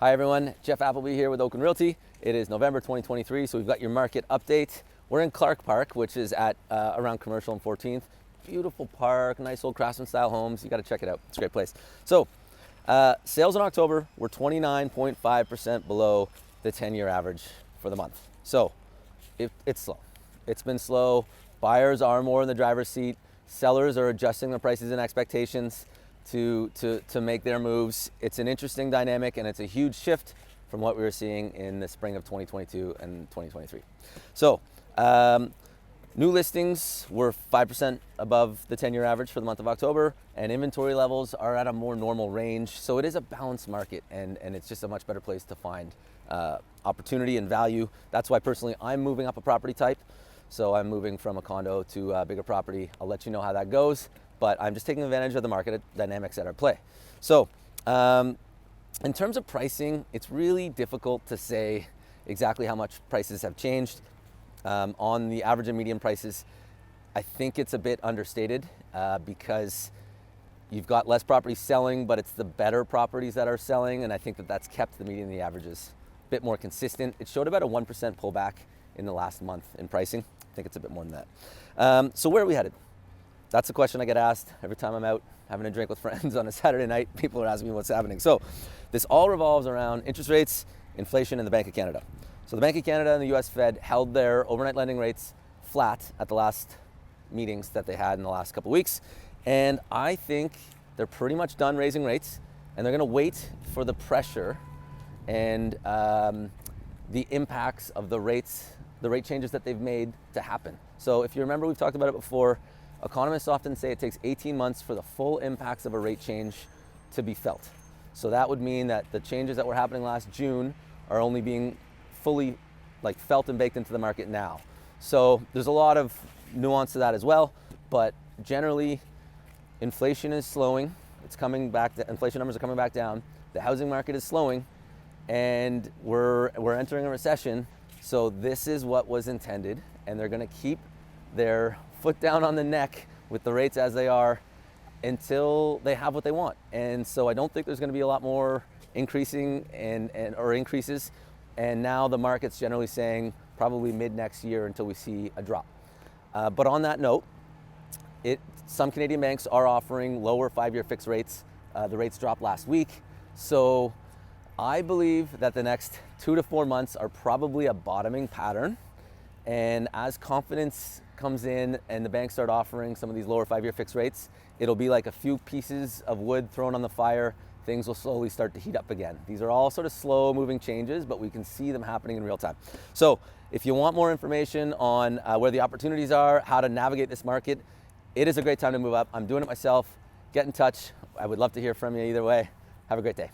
Hi everyone, Jeff Appleby here with Oakland Realty. It is November 2023, so we've got your market update. We're in Clark Park, which is at around Commercial and 14th. Beautiful park, nice old craftsman style homes. You got to check it out. It's a great place. So sales in October were 29.5% below the 10-year average for the month. So it's slow. It's been slow. Buyers are more in the driver's seat. Sellers are adjusting their prices and expectations to make their moves. It's an interesting dynamic, and it's a huge shift from what we were seeing in the spring of 2022 and 2023. So new listings were 5% above the 10-year average for the month of October, and inventory levels are at a more normal range. So it is a balanced market, and it's just a much better place to find opportunity and value. That's why personally I'm moving up a property type. So I'm moving from a condo to a bigger property. I'll let you know how that goes, but I'm just taking advantage of the market dynamics at our play. So in terms of pricing, it's really difficult to say exactly how much prices have changed. On the average and median prices, I think it's a bit understated because you've got less properties selling, but it's the better properties that are selling, and I think that that's kept the median and the averages a bit more consistent. It showed about a 1% pullback in the last month in pricing. I think it's a bit more than that. So where are we headed? That's a question I get asked every time I'm out having a drink with friends on a Saturday night. People are asking me what's happening. So this all revolves around interest rates, inflation, and the Bank of Canada. So the Bank of Canada and the US Fed held their overnight lending rates flat at the last meetings that they had in the last couple of weeks. And I think they're pretty much done raising rates, and they're gonna wait for the pressure and the impacts of the rate changes that they've made to happen. So if you remember, we've talked about it before. Economists often say it takes 18 months for the full impacts of a rate change to be felt. So that would mean that the changes that were happening last June are only being fully felt and baked into the market now. So there's a lot of nuance to that as well, but generally inflation is slowing. It's coming back, the inflation numbers are coming back down. The housing market is slowing, and we're entering a recession. So this is what was intended, and they're gonna keep their foot down on the neck with the rates as they are until they have what they want. And so I don't think there's gonna be a lot more increasing or increases. And now the market's generally saying probably mid next year until we see a drop. But on that note, some Canadian banks are offering lower 5-year fixed rates. The rates dropped last week. So I believe that the next 2 to 4 months are probably a bottoming pattern. And as confidence comes in and the banks start offering some of these lower 5-year fixed rates, it'll be like a few pieces of wood thrown on the fire. Things will slowly start to heat up again. These are all sort of slow moving changes, but we can see them happening in real time. So if you want more information on where the opportunities are, how to navigate this market, it is a great time to move up. I'm doing it myself. Get in touch. I would love to hear from you either way. Have a great day.